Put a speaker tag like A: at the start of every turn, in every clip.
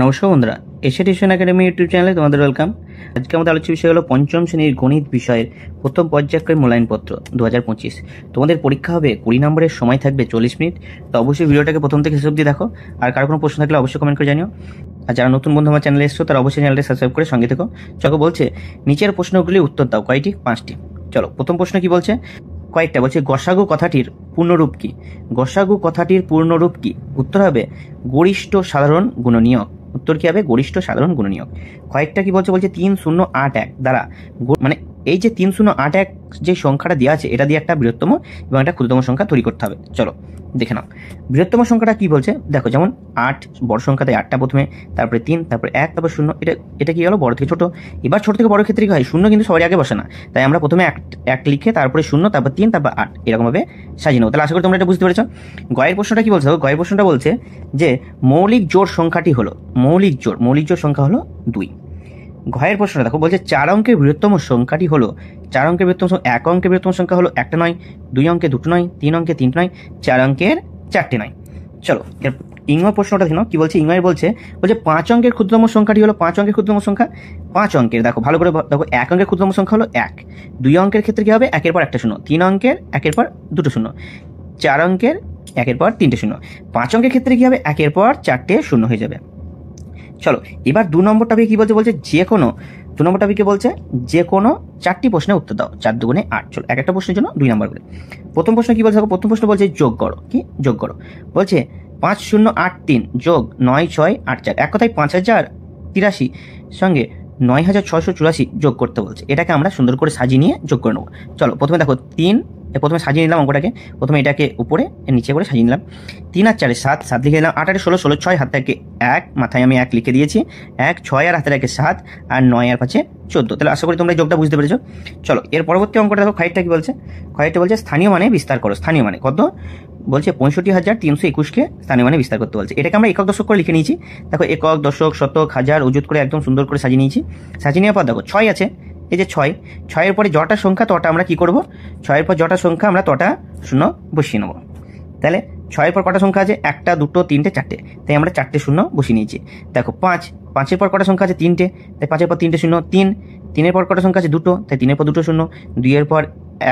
A: নমস্কার বন্ধুরা, Asia tuition academy YouTube চ্যানেলে তোমাদের ওয়েলকাম। আজকে আমাদের আলোচ্য বিষয় হলো পঞ্চম শ্রেণীর গণিত বিষয়ের প্রথম পর্যায়ক্রমিক মূল্যায়নপত্র 2025। তোমাদের পরীক্ষা হবে 20 নম্বরের, সময় থাকবে 40 মিনিট। তো অবশ্যই ভিডিওটাকে প্রথম থেকে শেষ অবধি দেখো। আর কারো কোনো প্রশ্ন থাকলে অবশ্যই কমেন্ট করে জানিও। আর যারা নতুন বন্ধু আমার চ্যানেলে এসছো তারা অবশ্যই চ্যানেলটা সাবস্ক্রাইব করে সঙ্গে থেকো। চলো বলছে নিচের প্রশ্নগুলি উত্তর দাও। কয়টি? 5টি। চলো প্রথম প্রশ্ন কি বলছে, কয়েকটা বলছে গসাগু কথাটির পূর্ণরূপ কি? গসাগু কথাটির পূর্ণরূপ কি? উত্তর হবে গরিষ্ঠ সাধারণ গুণনীয়ক। উত্তর কি হবে? গরিষ্ঠ সাধারণ গুণনীয়ক। কয়েকটা কি বলছে, বলছে 3081 দ্বারা, মানে এই যে 3081 যে সংখ্যাটা দেওয়া আছে এটা দিয়ে একটা বৃহত্তম এবং একটা ক্ষুদ্রতম সংখ্যা তৈরি করতে হবে। চলো দেখে নাও বৃহত্তম সংখ্যাটা কি বলছে। দেখো যেমন 8 বড় সংখ্যাতে 8টা প্রথমে, তারপরে 3, তারপরে 1, তারপর 0। এটা কি হলো? বড় থেকে ছোট। এবার ছোট থেকে বড় ক্ষেত্রে কি হয়? 0 কিন্তু সবার আগে বসে না, তাই আমরা প্রথমে 1 লিখে তারপরে 0, তারপর 3, তারপর 8 এরকমভাবে সাজিয়ে নেবো। তাহলে আশা করি তোমরা এটা বুঝতে পেরেছো। গয়ের প্রশ্নটা কি বলছে? গয়ের প্রশ্নটা বলছে যে মৌলিক জোড় সংখ্যাটি হলো, মৌলিক জোড় সংখ্যা হলো 2। ঘয়ের প্রশ্নটা দেখো, বলছে 4 অঙ্কের বৃহত্তম সংখ্যাটি হলো, 4 অঙ্কের বৃহত্তম সংখ্যা, 1 অঙ্কের বৃহত্তম সংখ্যা হলো 1টা নয়, 2 অঙ্কে 2টো নয়, 3 অঙ্কে 3টা নয়, 4 অঙ্কের 4টে নয়। চলো এর ইংয় প্রশ্নটা দেখো কি বলছে। ইংয়ের বলছে 5 অঙ্কের ক্ষুদ্রতম সংখ্যাটি হলো, 5 অঙ্কের ক্ষুদ্রতম সংখ্যা, 5 অঙ্কের দেখো ভালো করে দেখো, 1 অঙ্কের ক্ষুদ্রতম সংখ্যা হলো 1, 2 অঙ্কের ক্ষেত্রে কি হবে? 1 এর পর একটা শূন্য, 3 অঙ্কের 1 এর পর 2টো শূন্য, 4 অঙ্কের 1 এর পর 3টে শূন্য, 5 অঙ্কের ক্ষেত্রে কি হবে? 1 এর পর 4টে শূন্য হয়ে যাবে। চলো এবার 2 নম্বর টপিকে কি বলছে, বলছে যে কোনো 2 নম্বর টপিকে বলছে যে কোনো 4টি প্রশ্নের উত্তর দাও। 4 দুগুণে 8। চলো এক একটা প্রশ্নের জন্য 2 নম্বর করে। প্রথম প্রশ্ন কি বলছে? প্রথম প্রশ্ন বলছে যোগ করো। কি যোগ করো? বলছে 5083 যোগ 9684, এক কথায় 5083 সঙ্গে 9684 যোগ করতে বলছে। এটাকে আমরা সুন্দর করে সাজিয়ে নিয়ে যোগ করে নেবো। চলো প্রথমে দেখো 3, প্রথমে সাজিয়ে নিলাম অঙ্কটাকে। প্রথমে এটাকে উপরে নিচে করে সাজিয়ে নিলাম। 3 আর 4 7, 7 লিখে দিলাম। 8 আর 16, 16, 6 হাত থেকে 1, মাথায় আমি 1 লিখে দিয়েছি। 1, 6 আর হাতে রেখে 7, আর 9 আর 5 14। তাহলে আশা করি তোমরা এই যোগটা বুঝতে পেরেছো। চলো এর পরবর্তী অঙ্কটা দেখো, ক্ষয়টা কি বলছে? ক্ষয়টা বলছে স্থানীয় মানে বিস্তার করো। স্থানীয় মানে কত? বলছে 65,321কে স্থানীয় মানে বিস্তার করতে বলছে। এটাকে আমরা একক দশক করে লিখে নিয়েছি। দেখো একক, দশক, শতক, হাজার, অযুত করে একদম সুন্দর করে সাজিয়ে নিয়েছি। সাজিয়ে নেওয়ার পর দেখো 6 আছে, এই যে 6, 6 এর পরে যটা সংখ্যা তটা আমরা কি করব? 6 এর পর যটা সংখ্যা আমরা তটা শূন্য বসিয়ে নেব। তাহলে 6 এর পর কটা সংখ্যা আছে? 1টা 2টো 3টে 4টে, তাই আমরা 4টে শূন্য বসিয়ে নিয়েছি। দেখো 5, 5 এর পর কটা সংখ্যা আছে? 3টে, তাই 5 এর পর 3টে শূন্য। 3, 3 এর পর কটা সংখ্যা আছে? 2টো, তাই 3 এর পর 2টো শূন্য। 2 এর পর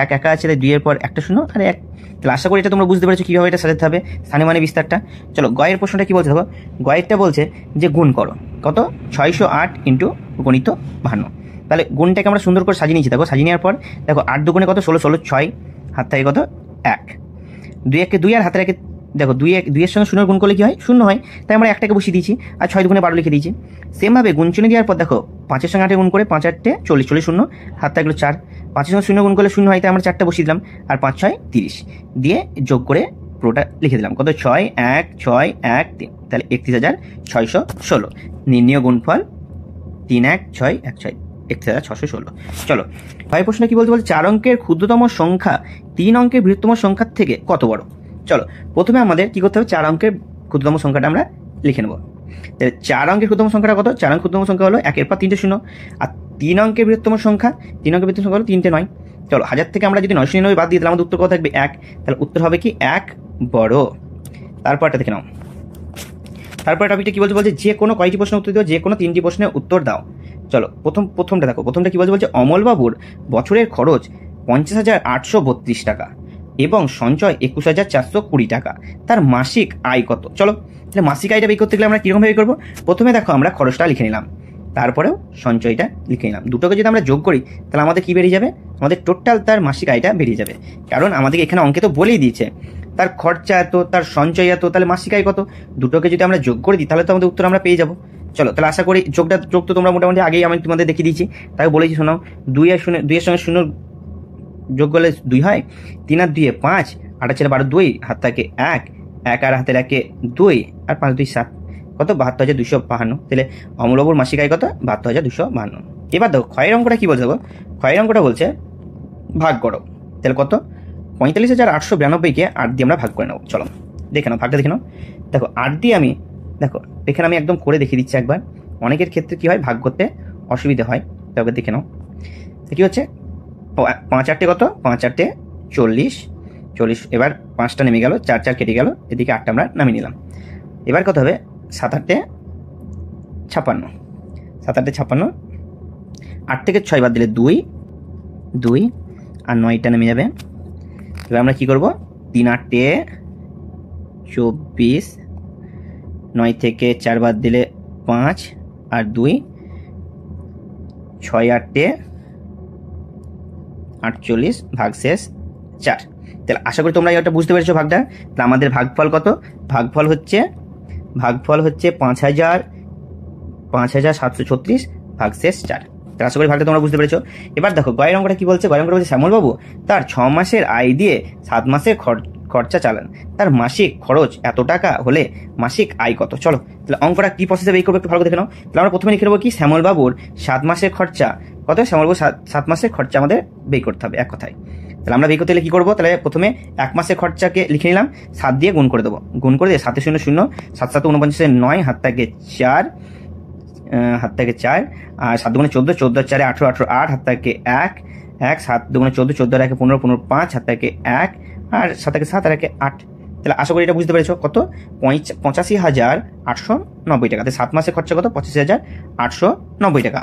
A: 1 একা আছে, তাই 2 এর পর একটা শূন্য আর 1। তাহলে আশা করি এটা তোমরা বুঝতে পেরেছো কিভাবে এটা সাজাতে হবে স্থানীয় মানে বিস্তারটা। চলো গয়ের প্রশ্নটা কি বলছে দেখো। গয়েরটা বলছে যে গুণ করো। কত? 608 ইন্টু গণিত 52। তাহলে গুণটাকে আমরা সুন্দর করে সাজিয়ে নিয়েছি। দেখো সাজিয়ে নেওয়ার পর দেখো 8 দুগুণে কত? 16, 16, 6 হাত থেকে কত? 1, 2 একে 2 আর হাতে রেখে দেখো 2 এর সঙ্গে শূন্য গুণ করলে কি হয়? শূন্য হয়, তাই আমরা 1টাকে বসিয়ে দিয়েছি। আর 6 দুগুণে 12 লিখে দিয়েছি। সেমভাবে গুণ চিহ্ন দেওয়ার পর দেখো 5 এর সঙ্গে 8 গুণ করে 5 8 40, 40 শূন্য হাত থাকলো 4, 5 এর সঙ্গে শূন্য গুণ করলে শূন্য হয়, তাই আমরা 4টা বসিয়ে দিলাম। আর 5 6 30 দিয়ে যোগ করে পুরোটা লিখে দিলাম। কত? 6 1 6 1 3, তাহলে 31,616। নির্ণীয় গুণফল 3 1 6 1 6, 31,616। চলো ভাই প্রশ্ন কি বলতে? বলছে 4 অঙ্কের ক্ষুদ্রতম সংখ্যা 3 অঙ্কের বৃহত্তম সংখ্যার থেকে কত বড়? চলো প্রথমে আমাদের কি করতে হবে? 4 অঙ্কের ক্ষুদ্রতম সংখ্যাটা আমরা লিখে নেব। তাহলে 4 অঙ্কের ক্ষুদ্রতম সংখ্যাটা কত? 4 অঙ্কের ক্ষুদ্রতম সংখ্যা হলো 1 এর পর 3টে শূন্য। আর 3 অঙ্কের বৃহত্তম সংখ্যা, 3 অঙ্কের বৃহত্তম সংখ্যা হলো 3টে 9। চলো 1000 থেকে আমরা যদি 999 বাদ দিয়ে দিলে আমাদের উত্তর কত থাকবে? 1। তাহলে উত্তর হবে কি? 1 বড়। তারপরটা দেখে নাও। তারপরে টপিকটা কি বলছে? বলছে যে কোনো কয়টি প্রশ্নের উত্তর দাও, যে কোনো 3টি প্রশ্নের উত্তর দাও। চলো প্রথমটা দেখো। প্রথমটা কি বলছে? বলছে অমলবাবুর বছরের খরচ 50,832 টাকা এবং সঞ্চয় 21,420 টাকা। তার মাসিক আয় কত? চলো তাহলে মাসিক আয়টা বের করতে গেলে আমরা কিরকম ভাবে করবো? প্রথমে দেখো আমরা খরচটা লিখে নিলাম, তারপরেও সঞ্চয়টা লিখে নিলাম। দুটোকে যদি আমরা যোগ করি তাহলে আমাদের কি বেরিয়ে যাবে? আমাদের টোটাল তার মাসিক আয়টা বেরিয়ে যাবে। কারণ আমাদের এখানে অঙ্কে তো বলেই দিয়েছে তার খরচা এত, তার সঞ্চয় এত, তাহলে মাসিক আয় কত। দুটোকে যদি আমরা যোগ করে দিই তাহলে তো আমাদের উত্তর আমরা পেয়ে যাবো। চলো তাহলে আশা করি যোগ তো তোমরা মোটামুটি আগেই আমি তোমাদের দেখিয়ে দিয়েছি, তাই বলেছি শোনাও। 2 এর সঙ্গে শূন্য যোগ করলে 2 হয়, 3 আর 2 5, 8 আর 4 12, 2 হাত থাকে 1, 1 আর হাতে রাখে 2, আর 5 2 7, কত? 72,252। তাহলে অমলবাবুর মাসিক আয় কত? 72,252। এবার দেখো ক্ষয়ের অঙ্কটা কি বলছে? ক্ষয়ের অঙ্কটা বলছে ভাগ করো। তাহলে কত? 45,892কে 8 দিয়ে আমরা ভাগ করে নেবো। চলো দেখে নাও, ভাগটা দেখে নাও। দেখো 8 দিয়ে আমি, দেখো এখানে আমি একদম করে দেখিয়ে দিচ্ছি একবার। অনেকের ক্ষেত্রে কি হয়? ভাগ করতে অসুবিধা হয়, তবে দেখে নাও কি হচ্ছে। 5 8 কত? 5 8 40, 40। এবার 5টা নেমে গেল, 4 4 কেটে গেল, এদিকে 8টা আমরা নামিয়ে নিলাম। এবার কত হবে? 7 8 56, 7 8 56, 8 থেকে 6 বাদ দিলে 2 2 আর 9টা নেমে যাবে। এবার আমরা কি করব, 3 8 24, 9 থেকে 4 বাদ দিলে 5 আর 2, 6 8 48 ভাগশেষ 4। তাহলে আশা করি তোমরা এটা বুঝতে পেরেছো ভাগটা। তাহলে আমাদের ভাগফল কত, ভাগফল হচ্ছে 5736 ভাগশেষ 4। তাহলে আশা করি ভাগটা তোমরা বুঝতে পেরেছো। এবার দেখো গয়ের অঙ্কটা কি বলছে, গয়ের অঙ্কটা বলছে শ্যামলবাবু তার 6 মাসের আয় দিয়ে 7 মাসের খরচা চালান, তার মাসিক খরচ এত টাকা হলে মাসিক আয় কত। চলো তাহলে অঙ্কটা কি প্রসেসে বের করবো একটু ভালো দেখে নাও। তাহলে আমরা প্রথমে লিখে নেবো কি, শ্যামলবাবুর 7 মাসের খরচা কত, শ্যামলবাবুর 7 মাসের খরচা আমাদের বের করতে হবে এক কথায়। তাহলে আমরা বের করতে গেলে কি করবো, তাহলে প্রথমে 1 মাসের খরচাকে লিখে নিলাম, 7 দিয়ে গুণ করে দেবো, গুণ করে দিয়ে 7 0 0 7 7 49 9 হাত থেকে 4 আর 7 দুগুণে 14 14 4 18 18 8 হাত থেকে 1 1 7 দুগুণে 14 14 আর 15 15 5 হাত থেকে 1 আর 7 থেকে 7 আর 8। তাহলে আশা করি এটা বুঝতে পেরেছো কত, 85,890 টাকা। তাহলে 7 মাসের খরচা কত, 85,890 টাকা।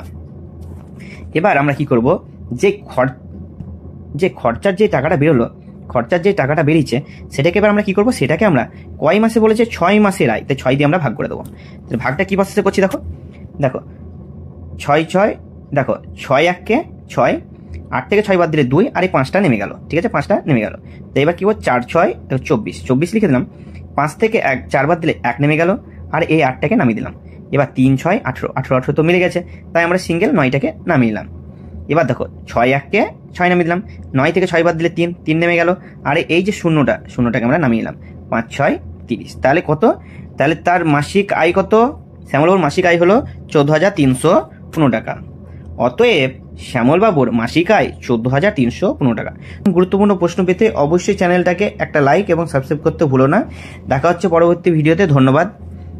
A: এবার আমরা কি করব, যে খরচার যে টাকাটা বেরোলো, খরচার যে টাকাটা বেরিয়েছে সেটাকে এবার আমরা কি করব, সেটাকে আমরা কয় মাসে বলেছে, 6 মাসের আয়, তাই 6 দিয়ে আমরা ভাগ করে দেবো। তাহলে ভাগটা কি প্রসেসে করছি দেখো, 6 6 দেখো 6 1 কে 6, 8 থেকে 6 বাদ দিলে 2 আর এই 5টা নেমে গেল, ঠিক আছে 5টা নেমে গেল। তো এবার কি করবো, 4 6 24 24 লিখে দিলাম, 5 থেকে 4 বাদ দিলে 1 নেমে গেল আর এই 8টাকে নামিয়ে দিলাম। এবার 3 6 18 18 18 তো মিলে গেছে, তাই আমরা সিঙ্গেল 9টাকে নামিয়ে নিলাম। এবার দেখো 6 1 কে 6 নামিয়ে দিলাম, 9 থেকে 6 বাদ দিলে 3 নেমে গেল আর এই যে শূন্যটাকে আমরা নামিয়ে নিলাম, 5 6 30। তাহলে কত, তাহলে তার মাসিক আয় কত, শ্যামলবাবুর মাসিক আয় হলো 14,315 টাকা। অতএব শ্যামলবাবুর মাসিক আয় 14,315 টাকা। গুরুত্বপূর্ণ প্রশ্ন পেতে অবশ্যই চ্যানেলটাকে একটা লাইক এবং সাবস্ক্রাইব করতে ভুলো না। দেখা হচ্ছে পরবর্তী ভিডিওতে, ধন্যবাদ।